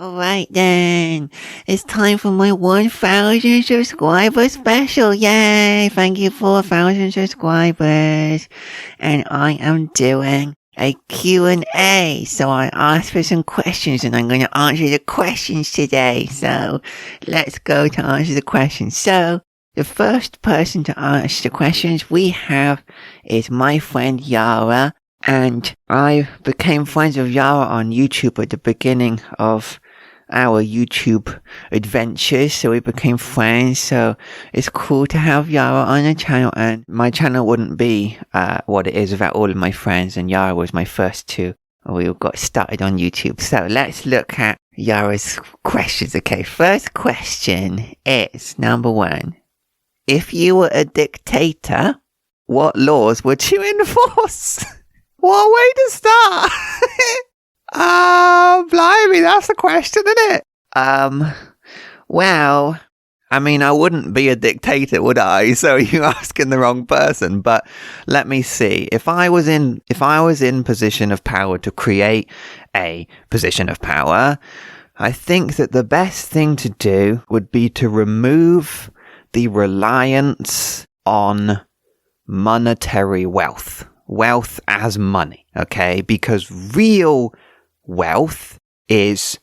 Alright then, it's time for my 1,000 subscriber special, yay! Thank you for 1,000 subscribers. And I am doing a Q&A, so I asked for some questions and I'm going to answer the questions today. So, let's go to answer the questions. So, the first person to answer the questions we have is my friend Yara. And I became friends with Yara on YouTube at the beginning of our YouTube adventures, so we became friends. So it's cool to have Yara on the channel, and my channel wouldn't be what it is without all of my friends, and Yara was my first two. We all got started on YouTube. So let's look at Yara's questions. Okay, first question is number 1. If you were a dictator, what laws would you enforce? What a way to start! Blimey, that's the question, isn't it? Well, I mean, I wouldn't be a dictator, would I? So you're asking the wrong person. But let me see. If I was in position of power to create a position of power, I think that the best thing to do would be to remove the reliance on monetary wealth. Wealth as money, okay? Because real wealth is,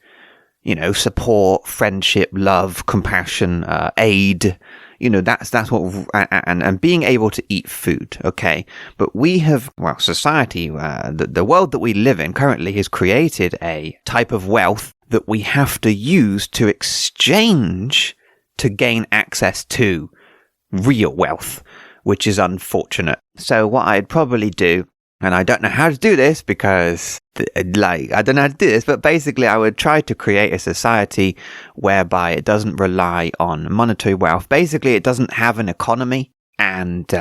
support, friendship, love, compassion, aid. That's what, and being able to eat food, okay? But we have, society, the world that we live in currently has created a type of wealth that we have to use to exchange to gain access to real wealth, which is unfortunate. So what I'd probably do, and I don't know how to do this because, I don't know how to do this, but basically I would try to create a society whereby it doesn't rely on monetary wealth. Basically, it doesn't have an economy, and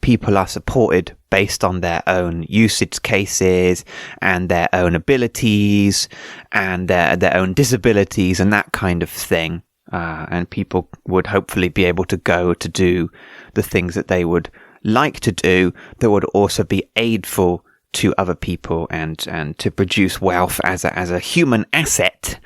people are supported based on their own usage cases and their own abilities and their own disabilities and that kind of thing. And people would hopefully be able to go to do the things that they would like to do that would also be aidful to other people and to produce wealth as a human asset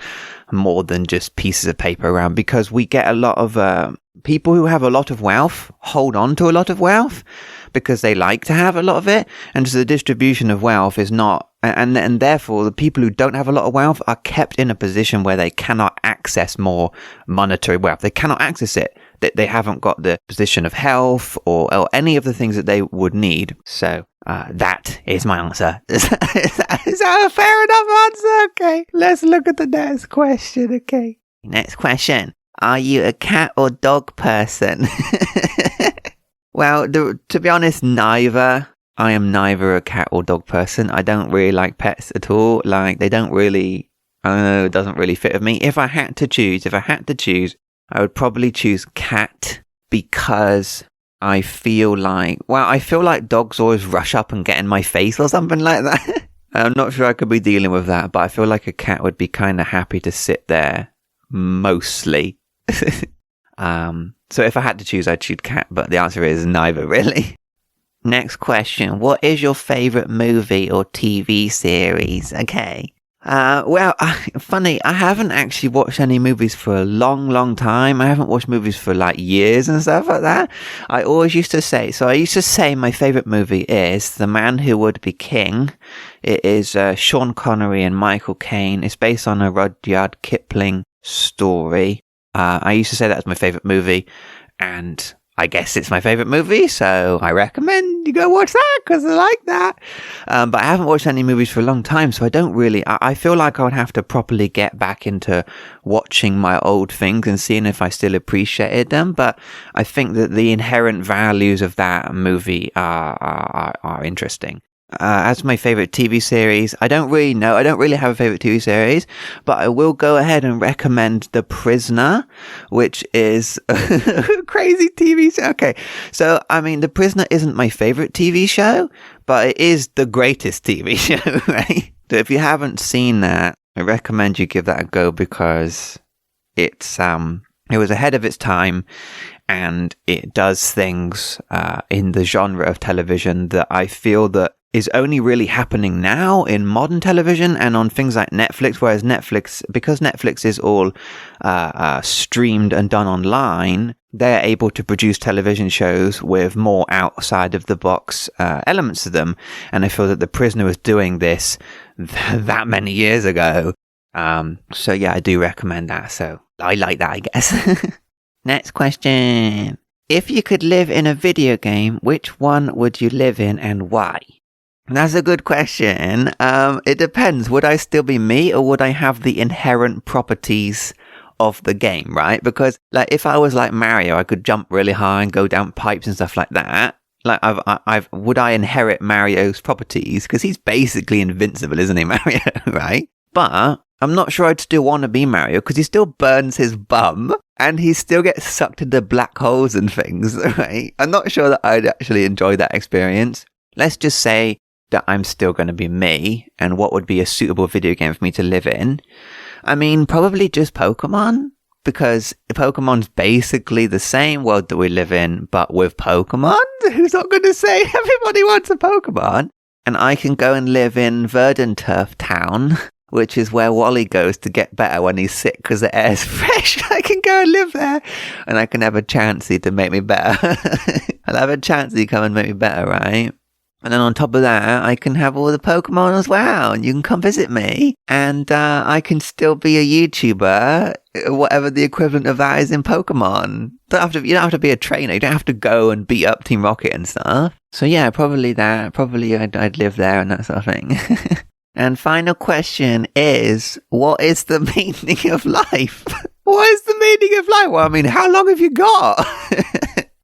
more than just pieces of paper around, because we get a lot of people who have a lot of wealth hold on to a lot of wealth because they like to have a lot of it, and so the distribution of wealth is not, and therefore the people who don't have a lot of wealth are kept in a position where they cannot access more monetary wealth. They cannot access it. They haven't got the position of health or any of the things that they would need. So that is my answer. Is that a fair enough answer? Okay, let's look at the next question. Okay, next question. Are you a cat or dog person? Well, to be honest, neither. I am neither a cat or dog person. I don't really like pets at all. They don't really, I don't know, it doesn't really fit with me. If I had to choose, I would probably choose cat, because I feel like dogs always rush up and get in my face or something like that. I'm not sure I could be dealing with that, but I feel like a cat would be kind of happy to sit there, mostly. So if I had to choose, I'd choose cat, but the answer is neither, really. Next question. What is your favorite movie or TV series? Okay. Funny, I haven't actually watched any movies for a long, long time. I haven't watched movies for years and stuff like that. I used to say my favorite movie is The Man Who Would Be King. It is Sean Connery and Michael Caine. It's based on a Rudyard Kipling story. I used to say that was my favorite movie, and I guess it's my favorite movie, so I recommend you go watch that because I like that. But I haven't watched any movies for a long time, so I don't really, I feel like I would have to properly get back into watching my old things and seeing if I still appreciated them. But I think that the inherent values of that movie are interesting. As my favorite TV series, I don't really know. I don't really have a favorite TV series, but I will go ahead and recommend The Prisoner, which is a crazy TV show. Okay, so I mean, The Prisoner isn't my favorite TV show, but it is the greatest TV show, right? So if you haven't seen that, I recommend you give that a go, because it was ahead of its time, and it does things in the genre of television that I feel that is only really happening now in modern television and on things like Netflix, whereas because Netflix is all streamed and done online, they're able to produce television shows with more outside of the box elements to them. And I feel that The Prisoner was doing this that many years ago. So yeah, I do recommend that. So I like that, I guess. Next question. If you could live in a video game, which one would you live in and why? That's a good question. It depends. Would I still be me, or would I have the inherent properties of the game, right? Because like if I was like Mario, I could jump really high and go down pipes and stuff like that. Like would I inherit Mario's properties? Because he's basically invincible, isn't he, Mario? Right? But I'm not sure I'd still want to be Mario, because he still burns his bum and he still gets sucked into black holes and things, right? I'm not sure that I'd actually enjoy that experience. Let's just say that I'm still going to be me, and what would be a suitable video game for me to live in? I mean, probably just Pokemon, because Pokemon's basically the same world that we live in, but with Pokemon. Who's not going to say everybody wants a Pokemon? And I can go and live in Verdanturf Town, which is where Wally goes to get better when he's sick because the air's fresh. I can go and live there, and I can have a Chansey to make me better. I'll have a Chansey come and make me better, right? And then on top of that, I can have all the Pokemon as well, and you can come visit me, and I can still be a YouTuber, whatever the equivalent of that is in Pokemon. You don't have to be a trainer. You don't have to go and beat up Team Rocket and stuff. So yeah, probably that. Probably I'd live there and that sort of thing. And final question is, what is the meaning of life? What is the meaning of life? Well, I mean, how long have you got?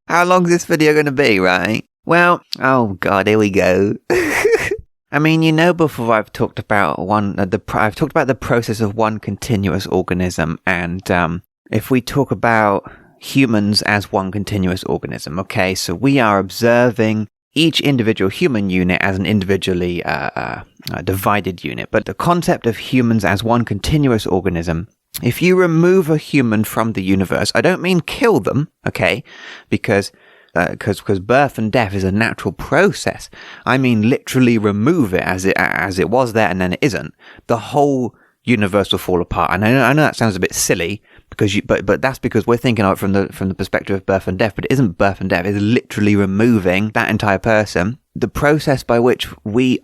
How long is this video going to be, right? Well, oh god, here we go. I mean, before I've talked about the process of one continuous organism, and if we talk about humans as one continuous organism, okay, so we are observing each individual human unit as an individually divided unit, but the concept of humans as one continuous organism. If you remove a human from the universe, I don't mean kill them, okay, because birth and death is a natural process. I mean literally remove it as it was there and then it isn't. The whole universe will fall apart. And I know that sounds a bit silly but that's because we're thinking of it from the perspective of birth and death. But it isn't birth and death. It's literally removing that entire person. The process by which we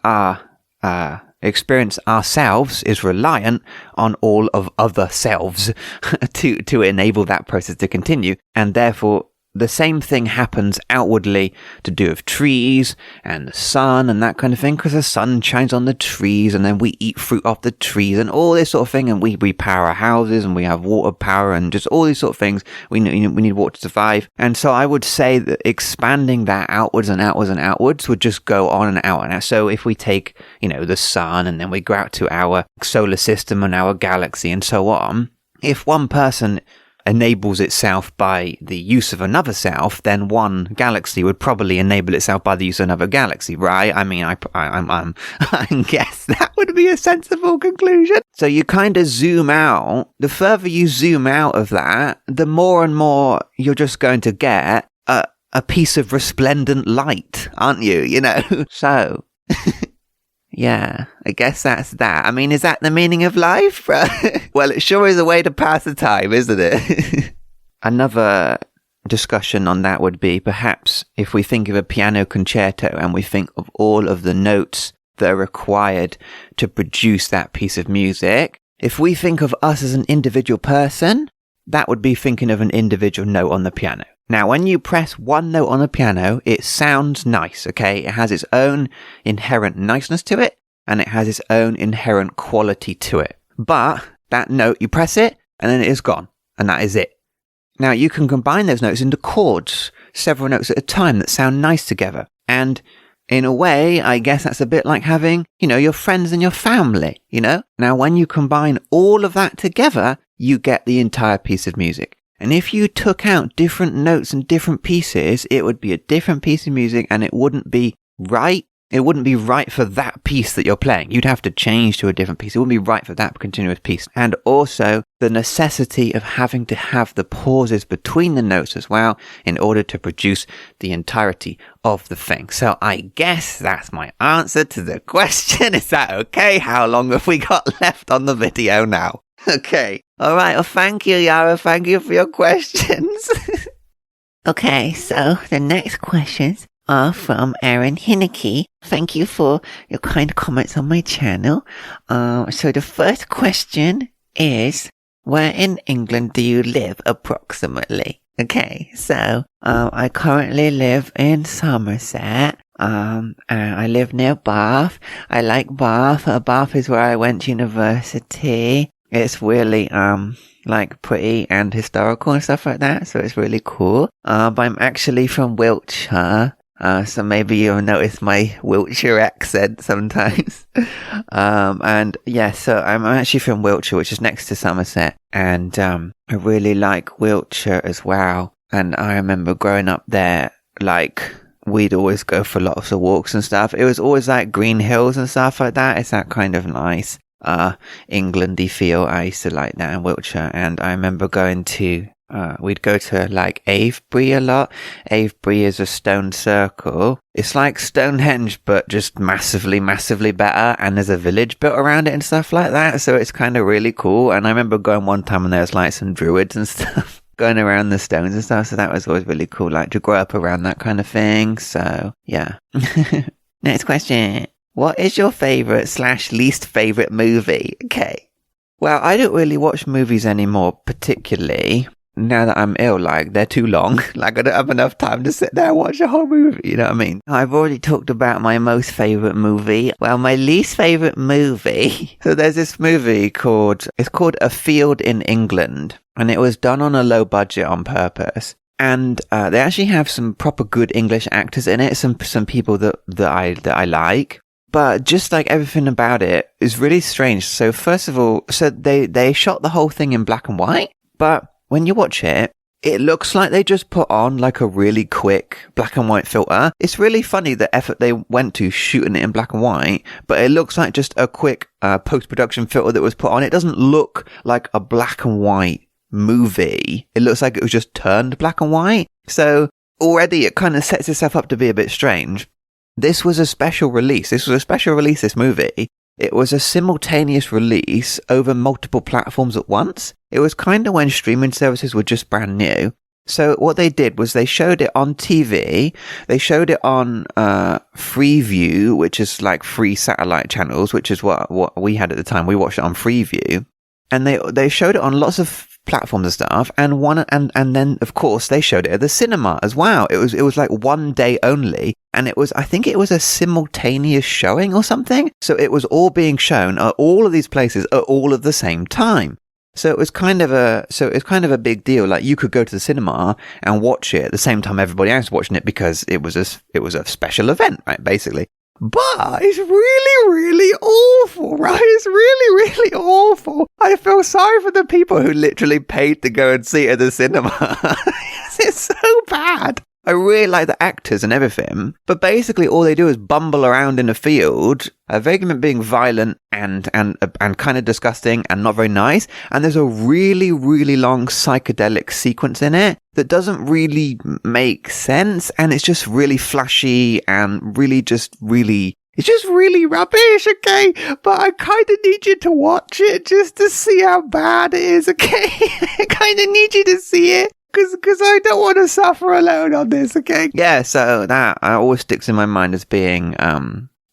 experience ourselves is reliant on all of other selves to enable that process to continue, and therefore the same thing happens outwardly to do with trees and the sun and that kind of thing, because the sun shines on the trees and then we eat fruit off the trees and all this sort of thing, and we power our houses and we have water power and just all these sort of things. We need water to survive. And so I would say that expanding that outwards and outwards and outwards would just go on and out and out. So if we take, the sun and then we go out to our solar system and our galaxy and so on, if one person enables itself by the use of another self, then one galaxy would probably enable itself by the use of another galaxy, right? I mean, I guess that would be a sensible conclusion. So you kind of zoom out. The further you zoom out of that, the more and more you're just going to get a piece of resplendent light, aren't you? So yeah, I guess that's that. I mean, is that the meaning of life? Well, it sure is a way to pass the time, isn't it? Another discussion on that would be perhaps if we think of a piano concerto and we think of all of the notes that are required to produce that piece of music. If we think of us as an individual person, that would be thinking of an individual note on the piano. Now, when you press one note on the piano, it sounds nice, okay? It has its own inherent niceness to it, and it has its own inherent quality to it. But that note, you press it, and then it is gone, and that is it. Now, you can combine those notes into chords, several notes at a time that sound nice together. And in a way, I guess that's a bit like having, your friends and your family, Now, when you combine all of that together, you get the entire piece of music. And if you took out different notes and different pieces, it would be a different piece of music, and it wouldn't be right It wouldn't be right for that piece that you're playing. You'd have to change to a different piece. It wouldn't be right for that continuous piece. And also the necessity of having to have the pauses between the notes as well in order to produce the entirety of the thing. So I guess that's my answer to the question. Is that okay? How long have we got left on the video now? Okay. All right. Well, thank you, Yara. Thank you for your questions. Okay, so the next questions are from Aaron Hinnicky. Thank you for your kind comments on my channel. So the first question is, where in England do you live approximately? Okay, so I currently live in Somerset. I live near Bath. I like Bath. Bath is where I went to university. It's really like pretty and historical and stuff like that, so it's really cool. But I'm actually from Wiltshire, so maybe you'll notice my Wiltshire accent sometimes. And yeah, so I'm actually from Wiltshire, which is next to Somerset, and I really like Wiltshire as well. And I remember growing up there, like, we'd always go for lots of walks and stuff. It was always like green hills and stuff like that. It's that kind of nice Englandy feel. I used to like that in Wiltshire, and I remember going to we'd go to like Avebury a lot. Avebury is a stone circle. It's like Stonehenge, but just massively better, and there's a village built around it and stuff like that, so it's kind of really cool. And I remember going one time and there was like some druids and stuff going around the stones and stuff, so that was always really cool, like to grow up around that kind of thing. So yeah. Next question. What is your favourite/least favourite movie? Okay. Well, I don't really watch movies anymore, particularly now that I'm ill. Like, they're too long. Like, I don't have enough time to sit there and watch a whole movie, you know what I mean? I've already talked about my most favourite movie. Well, my least favourite movie. So there's this movie it's called A Field in England, and it was done on a low budget on purpose. And they actually have some proper good English actors in it, some people that I like. But just like everything about it is really strange. So first of all, so they shot the whole thing in black and white, but when you watch it, it looks like they just put on like a really quick black and white filter. It's really funny the effort they went to shooting it in black and white, but it looks like just a quick post-production filter that was put on. It doesn't look like a black and white movie. It looks like it was just turned black and white. So already it kind of sets itself up to be a bit strange. This was a special release. This movie. It was a simultaneous release over multiple platforms at once. It was kind of when streaming services were just brand new. So what they did was they showed it on TV. They showed it on Freeview, which is like free satellite channels, which is what we had at the time. We watched it on Freeview. And they showed it on lots of platforms and stuff, and then of course they showed it at the cinema as well. It was like one day only, and I think it was a simultaneous showing or something. So it was all being shown at all of these places at all at the same time. So it was kind of a big deal. Like, you could go to the cinema and watch it at the same time everybody else was watching it, because it was a special event, right? Basically. But it's really, really awful, right? It's really, really awful. I feel sorry for the people who literally paid to go and see it at the cinema. It's so bad. I really like the actors and everything, but basically all they do is bumble around in a field, vaguely being violent and kind of disgusting and not very nice. And there's a really, really long psychedelic sequence in it that doesn't really make sense, and it's just really flashy and it's just really rubbish, okay? But I kind of need you to watch it just to see how bad it is, okay? I kind of need you to see it. Because I don't want to suffer alone on this, okay? Yeah, so that always sticks in my mind as being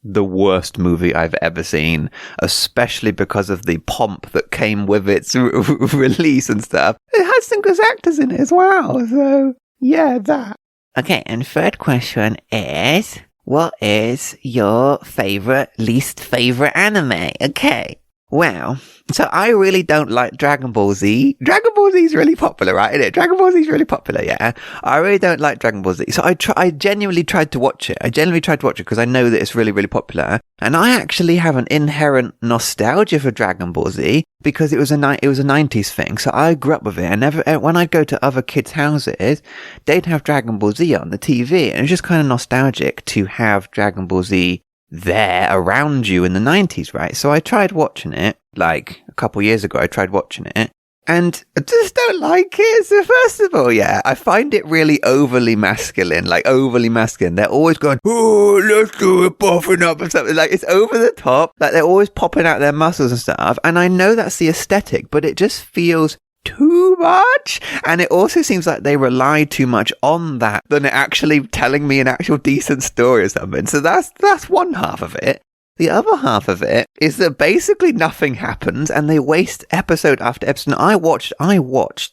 the worst movie I've ever seen, especially because of the pomp that came with its release and stuff. It has some good actors in it as well, so yeah, that. Okay, and third question is, what is your least favorite anime? Okay. Well, so I really don't like Dragon Ball Z. Dragon Ball Z is really popular, right? Isn't it? Dragon Ball Z is really popular, yeah. I really don't like Dragon Ball Z. So I genuinely tried to watch it. Because I know that it's really, really popular. And I actually have an inherent nostalgia for Dragon Ball Z, because it was a 90s thing. So I grew up with it. And when I go to other kids' houses, they'd have Dragon Ball Z on the TV. And it's just kind of nostalgic to have Dragon Ball Z there around you in the 90s, right? So I tried watching it, like a couple years ago, I tried watching it, and I just don't like it. So first of all, yeah, I find it really overly masculine. They're always going, oh, let's do it, buffing up and something. Like, it's over the top. Like, they're always popping out their muscles and stuff. And I know that's the aesthetic, but it just feels too much. And it also seems like they rely too much on that than actually telling me an actual decent story or something. So that's one half of it. The other half of it is that basically nothing happens and they waste episode after episode. I watched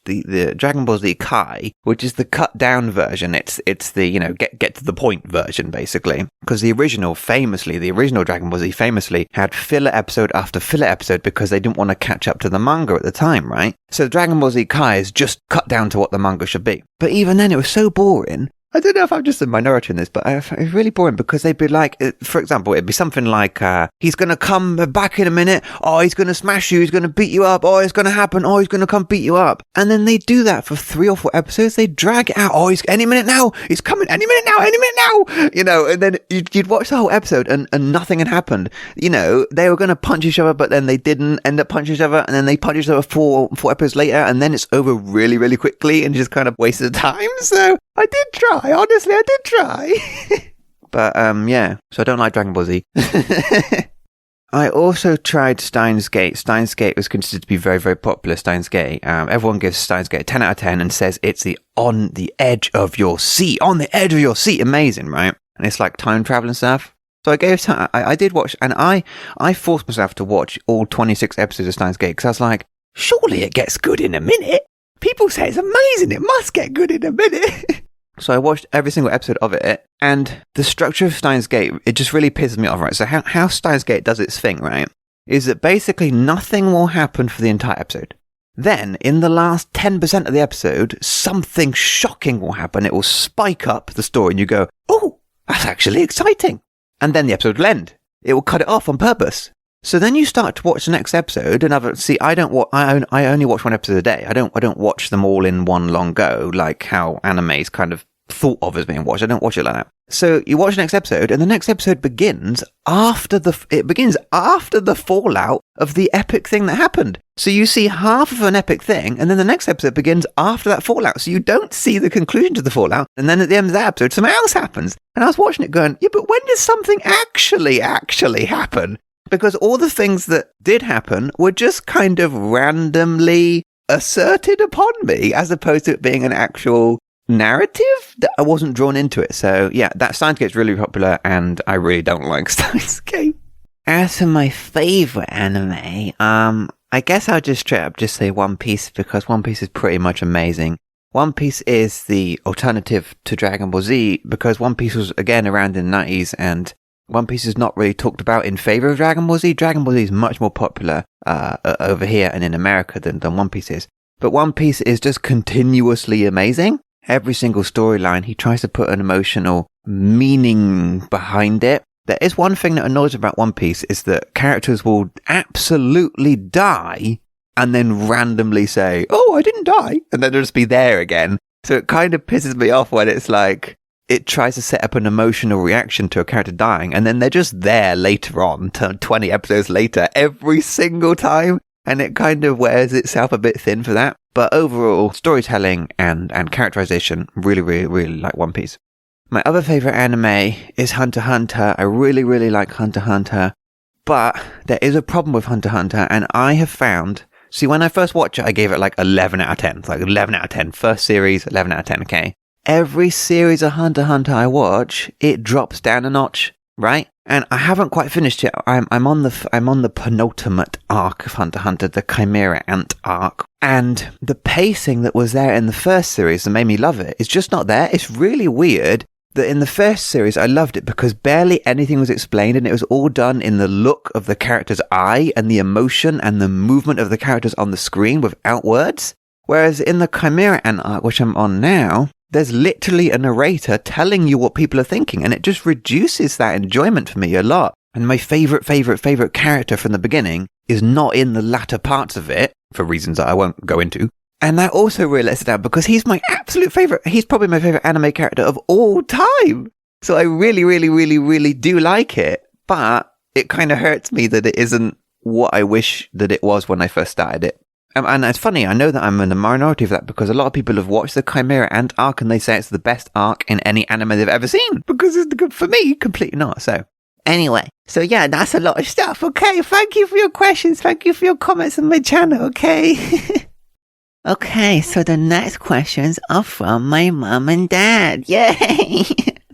the Dragon Ball Z Kai, which is the cut down version. It's the, get to the point version, basically. Because the original Dragon Ball Z famously had filler episode after filler episode because they didn't want to catch up to the manga at the time, right? So Dragon Ball Z Kai is just cut down to what the manga should be. But even then it was so boring. I don't know if I'm just a minority in this, but it's really boring because they'd be like, for example, it'd be something like, he's going to come back in a minute. Oh, he's going to smash you. He's going to beat you up. Oh, it's going to happen. Oh, he's going to come beat you up. And then they do that for 3 or 4 episodes. They drag it out. Oh, he's any minute now. He's coming any minute now. And then you'd watch the whole episode and nothing had happened. They were going to punch each other, but then they didn't end up punching each other. And then they punch each other 4 episodes later. And then it's over really, really quickly and just kind of wasted time. So I did try. Honestly, I did try. But, yeah. So I don't like Dragon Ball Z. I also tried Steins Gate. Steins Gate was considered to be very, very popular, Steins Gate. Everyone gives Steins Gate 10 out of 10 and says it's on the edge of your seat. On the edge of your seat. Amazing, right? And it's like time travel and stuff. So I did watch, and I forced myself to watch all 26 episodes of Steins Gate because I was like, surely it gets good in a minute. People say it's amazing. It must get good in a minute. So I watched every single episode of it, and the structure of Steins Gate, it just really pisses me off, right? So how Steins Gate does its thing, right, is that basically nothing will happen for the entire episode. Then, in the last 10% of the episode, something shocking will happen. It will spike up the story, and you go, oh, that's actually exciting. And then the episode will end. It will cut it off on purpose. So then you start to watch the next episode, and I only watch one episode a day. I don't watch them all in one long go, like how anime is kind of thought of as being watched. I don't watch it like that. So you watch the next episode, and the next episode begins after the fallout of the epic thing that happened. So you see half of an epic thing, and then the next episode begins after that fallout. So you don't see the conclusion to the fallout, and then at the end of that episode, something else happens. And I was watching it going, yeah, but when did something actually happen? Because all the things that did happen were just kind of randomly asserted upon me, as opposed to it being an actual narrative that I wasn't drawn into it. So yeah, that Steins Gate's really popular, and I really don't like Steins Gate. As for my favourite anime, I guess I'll just straight up just say One Piece, because One Piece is pretty much amazing. One Piece is the alternative to Dragon Ball Z, because One Piece was again around in the 90s, and One Piece is not really talked about in favour of Dragon Ball Z. Dragon Ball Z is much more popular over here and in America than One Piece is. But One Piece is just continuously amazing. Every single storyline, he tries to put an emotional meaning behind it. There is one thing that annoys me about One Piece, is that characters will absolutely die and then randomly say, oh, I didn't die, and then they'll just be there again. So it kind of pisses me off when it's like, it tries to set up an emotional reaction to a character dying, and then they're just there later on, 20 episodes later, every single time, and it kind of wears itself a bit thin for that. But overall, storytelling and characterization, really, really, really like One Piece. My other favourite anime is Hunter x Hunter. I really, really like Hunter x Hunter, but there is a problem with Hunter x Hunter, and I have found... See, when I first watched it, I gave it like 11 out of 10. It's like 11 out of 10. First series, 11 out of 10, okay? Every series of Hunter x Hunter I watch, it drops down a notch, right? And I haven't quite finished it. I'm on the penultimate arc of Hunter x Hunter, the Chimera Ant arc. And the pacing that was there in the first series that made me love it is just not there. It's really weird that in the first series I loved it because barely anything was explained, and it was all done in the look of the character's eye and the emotion and the movement of the characters on the screen without words. Whereas in the Chimera Ant arc, which I'm on now, there's literally a narrator telling you what people are thinking, and it just reduces that enjoyment for me a lot. And my favorite character from the beginning is not in the latter parts of it, for reasons that I won't go into. And that also really lets it down, because he's my absolute favorite. He's probably my favorite anime character of all time. So I really, really, really, really do like it. but it kind of hurts me that it isn't what I wish that it was when I first started it. And it's funny, I know that I'm in the minority of that because a lot of people have watched the Chimera Ant arc and they say it's the best arc in any anime they've ever seen. Because it's good for me, completely not. So anyway, so yeah, that's a lot of stuff. Okay, thank you for your questions. Thank you for your comments on my channel, okay? Okay, so the next questions are from my mum and dad. Yay!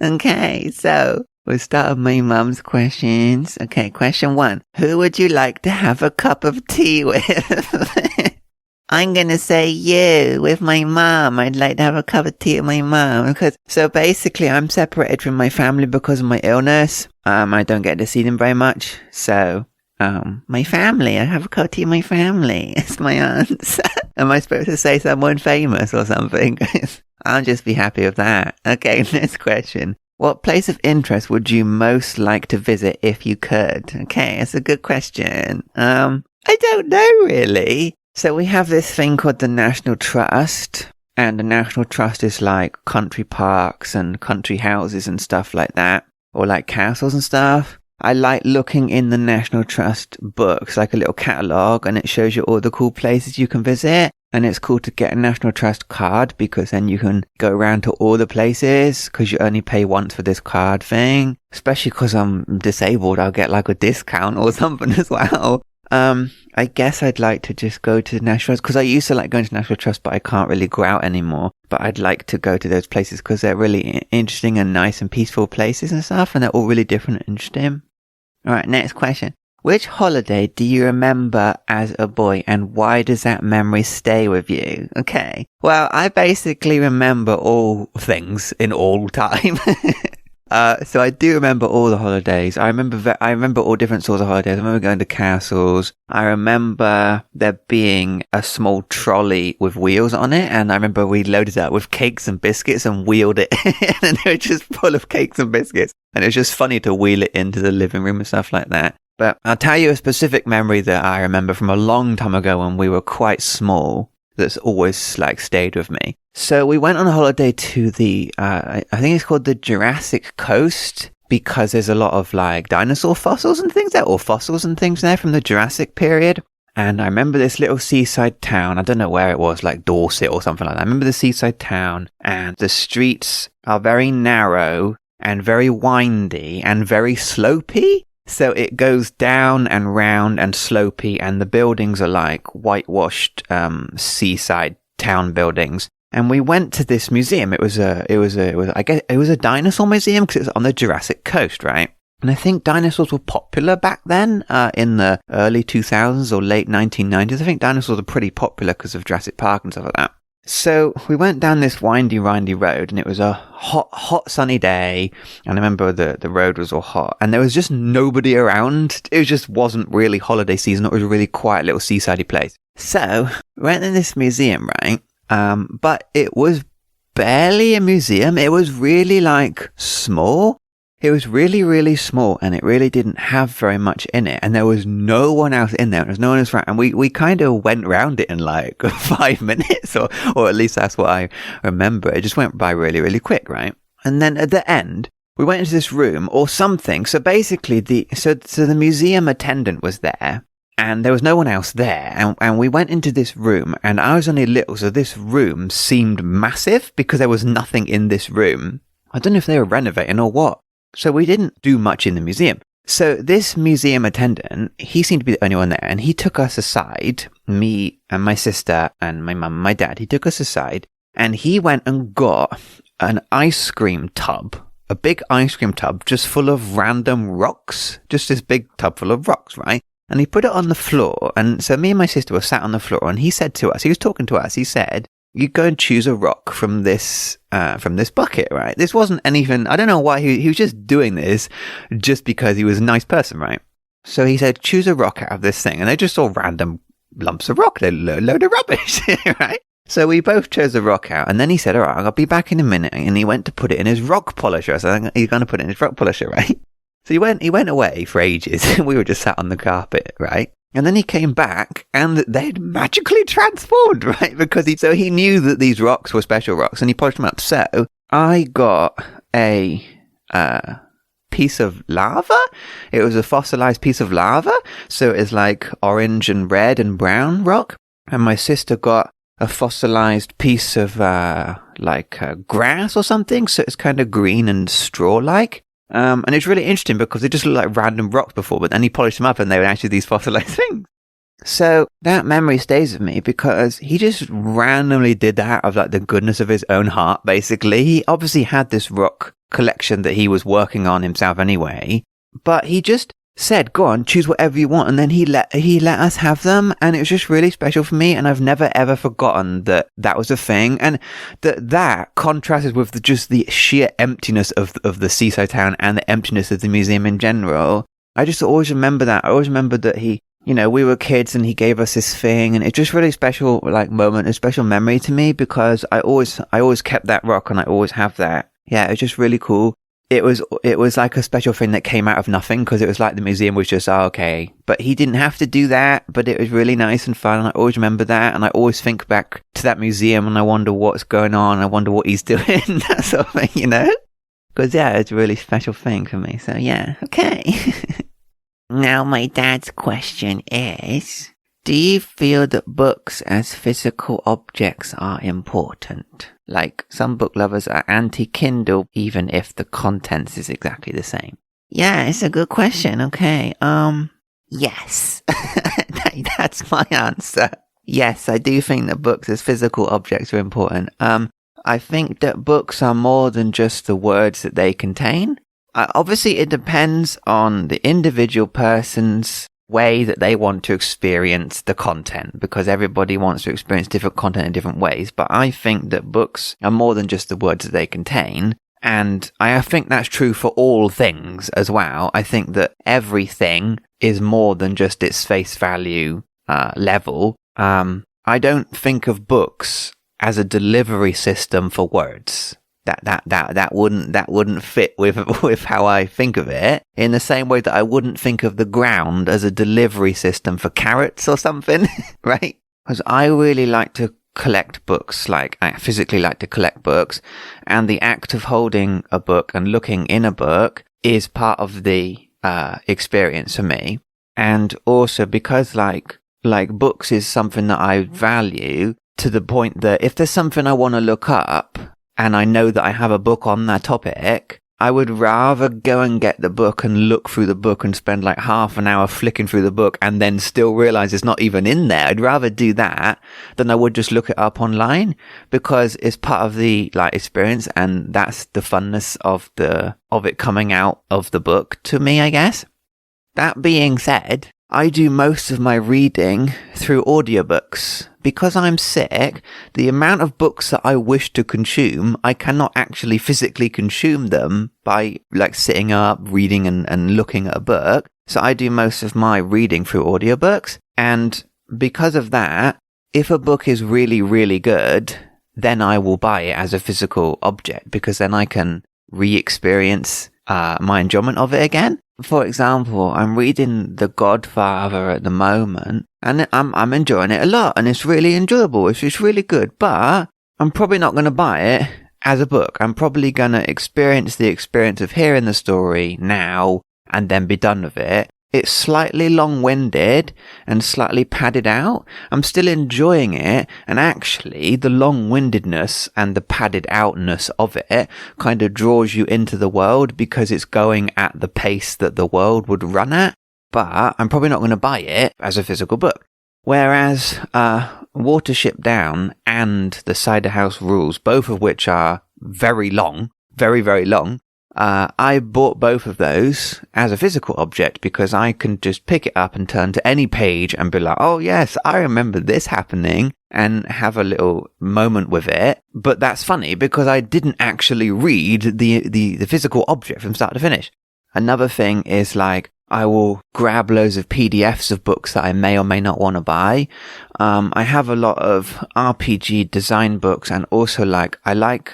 Okay, so we'll start with my mum's questions. Okay, question 1. Who would you like to have a cup of tea with? I'm going to say you with my mum. I'd like to have a cup of tea with my mum. So basically, I'm separated from my family because of my illness. I don't get to see them very much. So, my family. I have a cup of tea with my family. It's my aunts. Am I supposed to say someone famous or something? I'll just be happy with that. Okay, next question. What place of interest would you most like to visit if you could? Okay, it's a good question. I don't know really. So we have this thing called the National Trust, and the National Trust is like country parks and country houses and stuff like that, or like castles and stuff. I like looking in the National Trust books, like a little catalogue, and it shows you all the cool places you can visit. And it's cool to get a National Trust card because then you can go around to all the places because you only pay once for this card thing. Especially because I'm disabled, I'll get like a discount or something as well. I guess I'd like to just go to the National Trust because I used to like going to National Trust, but I can't really go out anymore. But I'd like to go to those places because they're really interesting and nice and peaceful places and stuff. And they're all really different and interesting. All right, next question. Which holiday do you remember as a boy and why does that memory stay with you? Okay. Well, I basically remember all things in all time. So I do remember all the holidays. I remember all different sorts of holidays. I remember going to castles. I remember there being a small trolley with wheels on it. And I remember we loaded it up with cakes and biscuits and wheeled it. And it was just full of cakes and biscuits. And it was just funny to wheel it into the living room and stuff like that. But I'll tell you a specific memory that I remember from a long time ago when we were quite small that's always like stayed with me. So we went on a holiday to the, I think it's called the Jurassic Coast because there's a lot of like dinosaur fossils and things there, or fossils and things there from the Jurassic period. And I remember this little seaside town. I don't know where it was, like Dorset or something like that. I remember the seaside town and the streets are very narrow and very windy and very slopey. So it goes down and round and slopey, and the buildings are like whitewashed seaside town buildings. And we went to this museum. It was I guess it was a dinosaur museum because it was on the Jurassic Coast, right? And I think dinosaurs were popular back then, in the early 2000s or late 1990s. I think dinosaurs are pretty popular because of Jurassic Park and stuff like that. So we went down this windy road, and it was a hot sunny day. And I remember the road was all hot and there was just nobody around. It just wasn't really holiday season. It was a really quiet little seasidey place. So we went in this museum, right? But it was barely a museum. It was really like small. It was really, really small, and it really didn't have very much in it. And there was no one else in there. There was no one else around. And we kind of went around it in like 5 minutes, or at least that's what I remember. It just went by really, really quick, right? And then at the end, we went into this room or something. So basically, so the museum attendant was there, and there was no one else there. And we went into this room, and I was only little, so this room seemed massive because there was nothing in this room. I don't know if they were renovating or what. So we didn't do much in the museum. So this museum attendant, he seemed to be the only one there, and he took us aside, me and my sister and my mum and my dad. He took us aside, and he went and got an ice cream tub, a big ice cream tub just full of random rocks, just this big tub full of rocks, right? And he put it on the floor. And so me and my sister were sat on the floor, and he said to us, he was talking to us, he said, you go and choose a rock from this bucket, right? This wasn't anything, I don't know why he was just doing this just because he was a nice person, right? So he said, choose a rock out of this thing. And they just saw random lumps of rock, a load of rubbish, right? So we both chose a rock out. And then he said, all right, I'll be back in a minute. And he went to put it in his rock polisher. So he's going to put it in his rock polisher, right? So he went away for ages. We were just sat on the carpet, right? And then he came back and they'd magically transformed, right? Because he knew that these rocks were special rocks and he polished them up. So I got a piece of lava. It was a fossilized piece of lava. So it's like orange and red and brown rock. And my sister got a fossilized piece of grass or something. So it's kind of green and straw-like. And it's really interesting because they just look like random rocks before, but then he polished them up and they were actually these fossilized things. So that memory stays with me because he just randomly did that out of like the goodness of his own heart, basically. He obviously had this rock collection that he was working on himself anyway, but he just said, go on, choose whatever you want. And then he let us have them. And it was just really special for me. And I've never, ever forgotten that that was a thing. And that contrasted with just the sheer emptiness of the seaside town and the emptiness of the museum in general. I just always remember that. I always remember that he, you know, we were kids and he gave us this thing, and it's just really special, like moment, a special memory to me because I always kept that rock and I always have that. Yeah, it was just really cool. It was like a special thing that came out of nothing because it was like the museum was just, oh, okay. But he didn't have to do that, but it was really nice and fun. And I always remember that. And I always think back to that museum and I wonder what's going on. I wonder what he's doing, that sort of thing, you know? Because, yeah, it's a really special thing for me. So, yeah, okay. Now, my dad's question is, do you feel that books as physical objects are important? Like, some book lovers are anti-Kindle, even if the contents is exactly the same. Yeah, it's a good question. Okay. Yes. That's my answer. Yes, I do think that books as physical objects are important. I think that books are more than just the words that they contain. Obviously, it depends on the individual person's way that they want to experience the content, because everybody wants to experience different content in different ways. But I think that books are more than just the words that they contain. And I think that's true for all things as well. I think that everything is more than just its face value level. I don't think of books as a delivery system for words. That wouldn't fit with how I think of it. In the same way that I wouldn't think of the ground as a delivery system for carrots or something, right? Because I really like to collect books, like I physically like to collect books, and the act of holding a book and looking in a book is part of the experience for me. And also because like books is something that I value to the point that if there's something I want to look up and I know that I have a book on that topic, I would rather go and get the book and look through the book and spend like half an hour flicking through the book and then still realize it's not even in there. I'd rather do that than I would just look it up online, because it's part of the like experience, and that's the funness of it coming out of the book to me, I guess. That being said, I do most of my reading through audiobooks. Because I'm sick, the amount of books that I wish to consume, I cannot actually physically consume them by like sitting up, reading and looking at a book. So I do most of my reading through audiobooks. And because of that, if a book is really, really good, then I will buy it as a physical object, because then I can re-experience my enjoyment of it again. For example, I'm reading The Godfather at the moment, and I'm enjoying it a lot, and it's really enjoyable. It's really good, but I'm probably not going to buy it as a book. I'm probably going to experience the experience of hearing the story now and then be done with it. It's slightly long-winded and slightly padded out. I'm still enjoying it, and actually the long-windedness and the padded outness of it kind of draws you into the world because it's going at the pace that the world would run at. But I'm probably not going to buy it as a physical book. Whereas Watership Down and The Cider House Rules, both of which are very long, very, very long, I bought both of those as a physical object because I can just pick it up and turn to any page and be like, oh yes, I remember this happening, and have a little moment with it. But that's funny because I didn't actually read the physical object from start to finish. Another thing is like, I will grab loads of PDFs of books that I may or may not want to buy. I have a lot of RPG design books, and also I like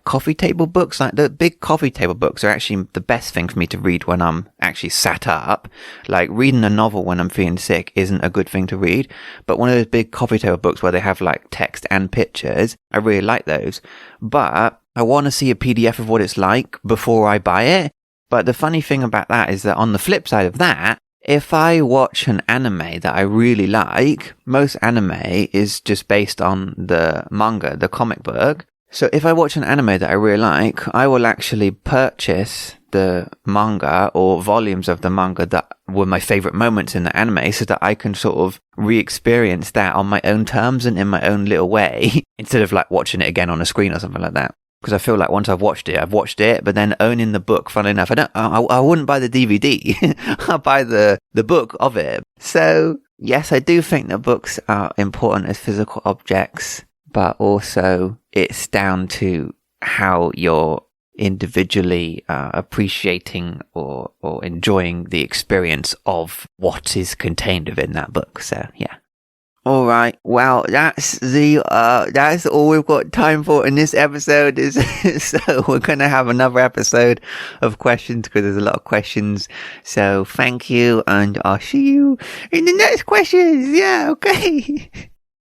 coffee table books. Like the big coffee table books are actually the best thing for me to read when I'm actually sat up. Like reading a novel when I'm feeling sick isn't a good thing to read, but one of those big coffee table books where they have like text and pictures, I really like those. But I want to see a PDF of what it's like before I buy it. But the funny thing about that is that on the flip side of that, if I watch an anime that I really like, most anime is just based on the manga, the comic book. So if I watch an anime that I really like, I will actually purchase the manga or volumes of the manga that were my favorite moments in the anime so that I can sort of re-experience that on my own terms and in my own little way instead of like watching it again on a screen or something like that. Because I feel like once I've watched it, but then owning the book, funnily enough, I wouldn't buy the DVD. I'll buy the book of it. So yes, I do think that books are important as physical objects, but also it's down to how you're individually appreciating or enjoying the experience of what is contained within that book. So yeah. All right. Well, that's all we've got time for in this episode. So we're going to have another episode of questions because there's a lot of questions. So thank you, and I'll see you in the next questions. Yeah. Okay.